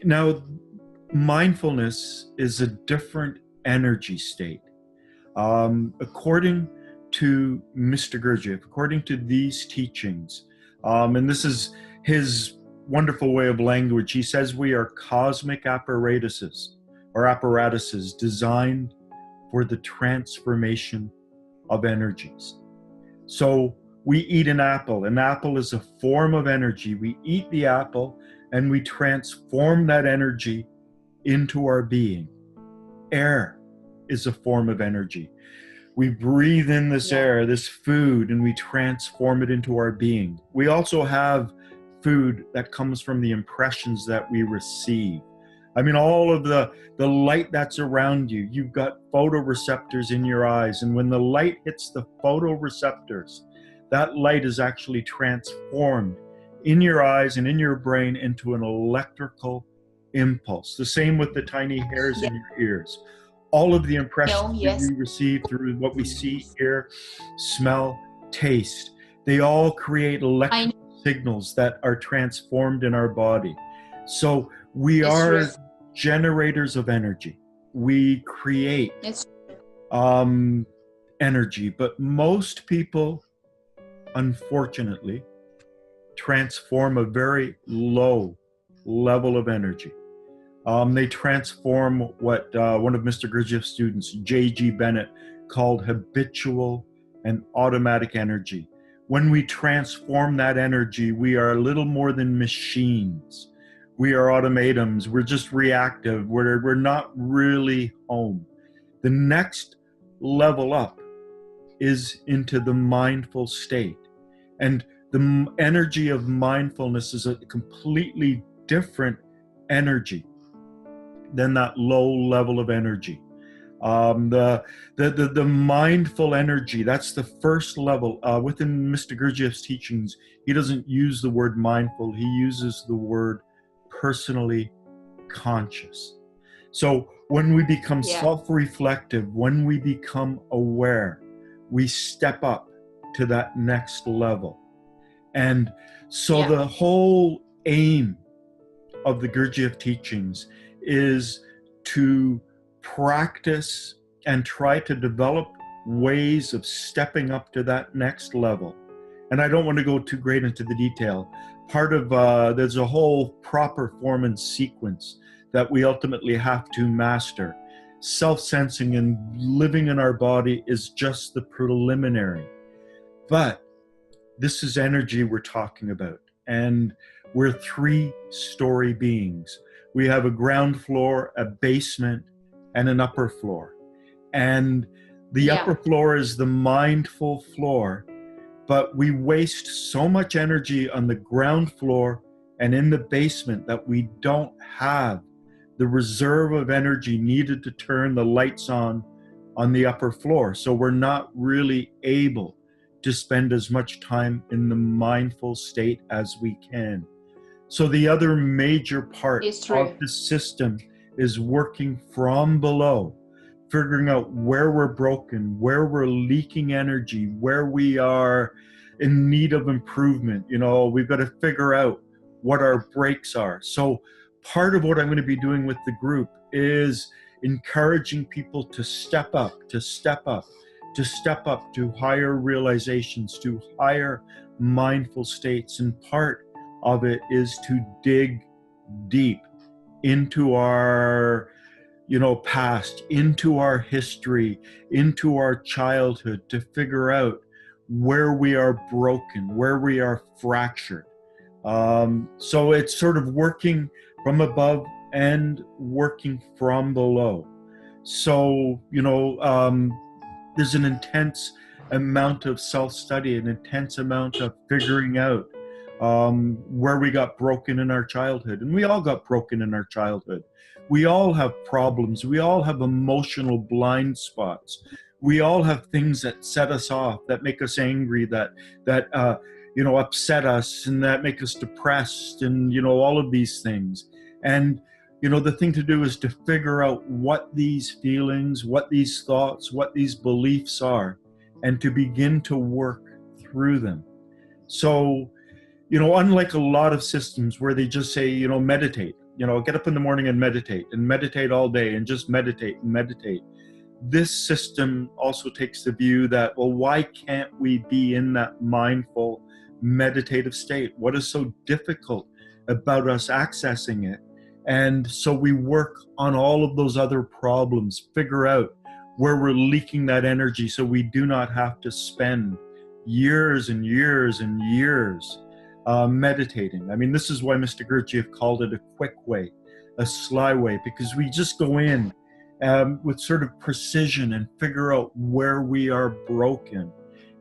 Now, mindfulness is a different energy state. According to Mr. Gurdjieff, according to these teachings, and this is his wonderful way of language, he says we are cosmic apparatuses or apparatuses designed for the transformation of energies. So we eat an apple. An apple is a form of energy. We eat the apple and we transform that energy into our being. Air is a form of energy. We breathe in this air, this food, and we transform it into our being. We also have food that comes from the impressions that we receive. I mean, all of the light that's around you, you've got photoreceptors in your eyes, and when the light hits the photoreceptors, that light is actually transformed in your eyes and in your brain into an electrical impulse. The same with the tiny hairs in your ears. All of the impressions that we receive through what we see, hear, smell, taste, they all create electrical signals that are transformed in our body. So we are generators of energy. We create energy, but most people, unfortunately, transform a very low level of energy. They transform what one of Mr. Gurdjieff's students, J.G. Bennett, called habitual and automatic energy. When we transform that energy, we are a little more than machines. We are automatons. We're just reactive. We're not really home. The next level up is into the mindful state. And the energy of mindfulness is a completely different energy than that low level of energy. The mindful energy, that's the first level. Within Mr. Gurdjieff's teachings, he doesn't use the word mindful, he uses the word personally conscious. So when we become self-reflective, when we become aware, we step up to that next level. And so the whole aim of the Gurdjieff teachings is to practice and try to develop ways of stepping up to that next level. And I don't want to go too great into the detail. Part of, there's a whole proper form and sequence that we ultimately have to master. Self-sensing and living in our body is just the preliminary. But this is energy we're talking about. And we're three-story beings. We have a ground floor, a basement, and an upper floor. And the upper floor is the mindful floor, but we waste so much energy on the ground floor and in the basement that we don't have the reserve of energy needed to turn the lights on the upper floor. So we're not really able to spend as much time in the mindful state as we can. So the other major part of the system is working from below, figuring out where we're broken, where we're leaking energy, where we are in need of improvement. You know, we've got to figure out what our breaks are. So part of what I'm going to be doing with the group is encouraging people to step up, to step up, to step up to higher realizations, to higher mindful states. And part of it is to dig deep into our, past, into our history, into our childhood, to figure out where we are broken, where we are fractured. So it's sort of working from above and working from below. So, there's an intense amount of self-study, an intense amount of figuring out where we got broken in our childhood. And we all got broken in our childhood. We all have problems. We all have emotional blind spots. We all have things that set us off, that make us angry, that upset us, and that make us depressed, and, all of these things. And, the thing to do is to figure out what these feelings, what these thoughts, what these beliefs are, and to begin to work through them. So, unlike a lot of systems where they just say, meditate, get up in the morning and meditate all day and just meditate and meditate. This system also takes the view that, well, why can't we be in that mindful, meditative state? What is so difficult about us accessing it? And so we work on all of those other problems, figure out where we're leaking that energy so we do not have to spend years and years and years meditating. I mean, this is why Mr. Gurdjieff called it a quick way, a sly way, because we just go in with sort of precision and figure out where we are broken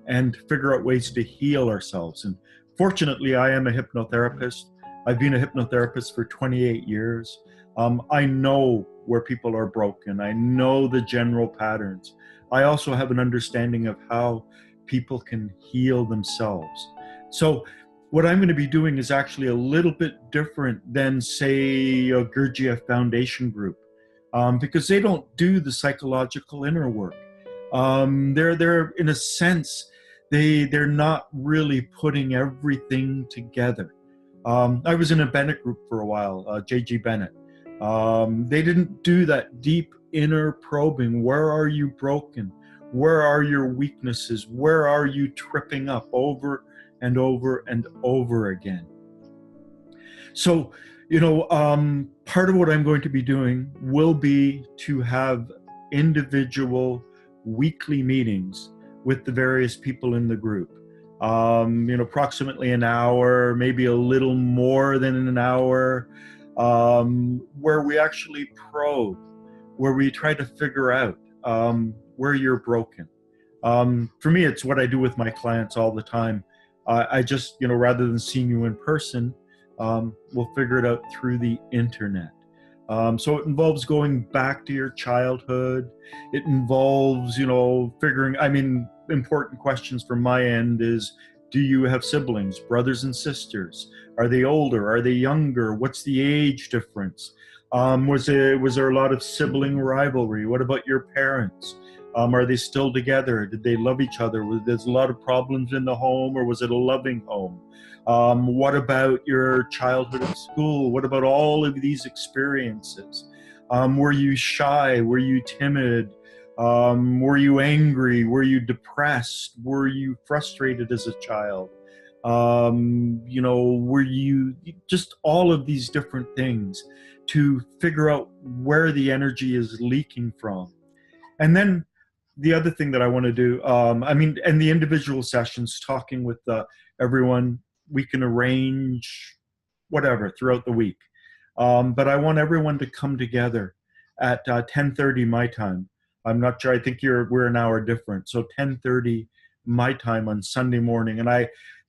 and figure out ways to heal ourselves. And fortunately, I am a hypnotherapist. I've been a hypnotherapist for 28 years. I know where people are broken. I know the general patterns. I also have an understanding of how people can heal themselves. So what I'm going to be doing is actually a little bit different than, say, a Gurdjieff Foundation group, because they don't do the psychological inner work. They're in a sense, they're not really putting everything together. I was in a Bennett group for a while, J.G. Bennett. They didn't do that deep inner probing. Where are you broken? Where are your weaknesses? Where are you tripping up over and over and over again? So, part of what I'm going to be doing will be to have individual weekly meetings with the various people in the group. Approximately an hour, maybe a little more than an hour, where we actually probe, where we try to figure out where you're broken. For me, it's what I do with my clients all the time. I just, rather than seeing you in person, we'll figure it out through the internet. So it involves going back to your childhood. It involves, important questions from my end is, do you have siblings, brothers and sisters? Are they older? Are they younger? What's the age difference? Was there a lot of sibling rivalry? What about your parents? Are they still together? Did they love each other? Was there a lot of problems in the home, or was it a loving home? What about your childhood at school? What about all of these experiences? Were you shy? Were you timid? Were you angry? Were you depressed? Were you frustrated as a child? Were you just all of these different things to figure out where the energy is leaking from? And then the other thing that I want to do, and the individual sessions, talking with everyone, we can arrange whatever throughout the week. But I want everyone to come together at 10:30 my time. I'm not sure. I think we're an hour different. So 10:30 my time on Sunday morning. And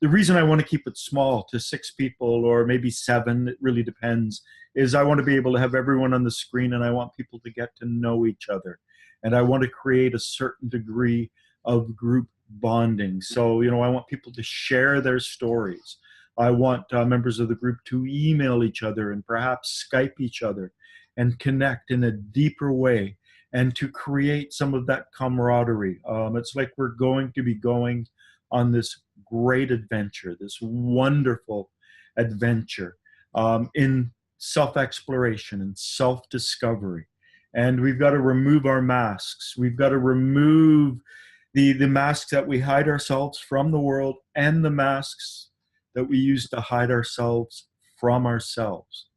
the reason I want to keep it small to 6 people or maybe 7, it really depends, is I want to be able to have everyone on the screen, and I want people to get to know each other. And I want to create a certain degree of group bonding. So, I want people to share their stories. I want members of the group to email each other and perhaps Skype each other and connect in a deeper way, and to create some of that camaraderie. It's like we're going to be going on this great adventure, this wonderful adventure in self-exploration and self-discovery. And we've got to remove our masks. We've got to remove the masks that we hide ourselves from the world, and the masks that we use to hide ourselves from ourselves.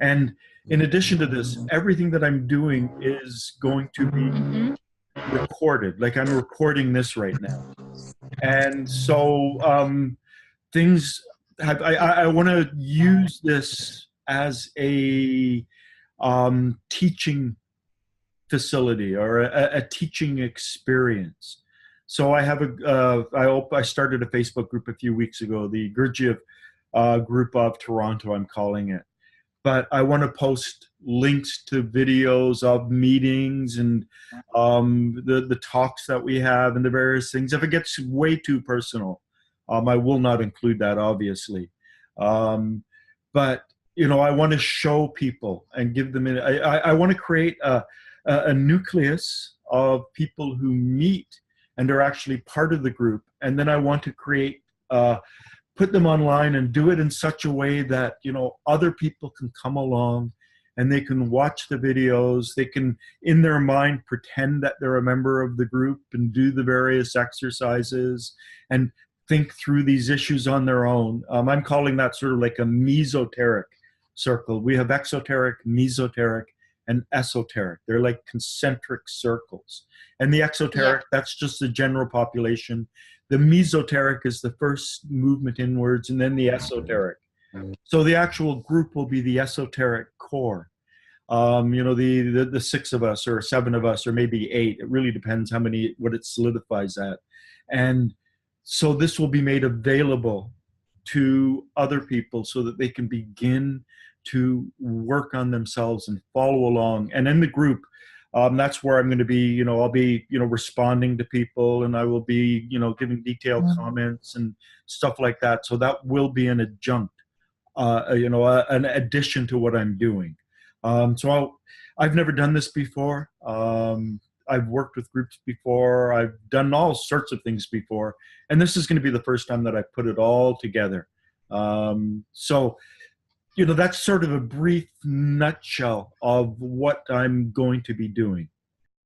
And in addition to this, everything that I'm doing is going to be recorded. Like, I'm recording this right now. And so I want to use this as a teaching facility or a teaching experience. So I have I started a Facebook group a few weeks ago, the Gurdjieff group of Toronto, I'm calling it. But I want to post links to videos of meetings and the talks that we have and the various things. If it gets way too personal, I will not include that, obviously. But I want to show people and give them. I want to create a nucleus of people who meet and are actually part of the group, and then I want to create. Put them online and do it in such a way that other people can come along and they can watch the videos. They can, in their mind, pretend that they're a member of the group and do the various exercises and think through these issues on their own. I'm calling that sort of like a mesoteric circle. We have exoteric, mesoteric, and esoteric. They're like concentric circles. And the exoteric, that's just the general population. The mesoteric is the first movement inwards, and then the esoteric. So the actual group will be the esoteric core. The 6 of us or 7 of us or maybe 8. It really depends what it solidifies at. And so this will be made available to other people so that they can begin to work on themselves and follow along. And in the group, that's where I'm going to be, I'll be, responding to people, and I will be, giving detailed comments and stuff like that. So that will be an adjunct, an addition to what I'm doing. I've never done this before. I've worked with groups before. I've done all sorts of things before. And this is going to be the first time that I put it all together. That's sort of a brief nutshell of what I'm going to be doing.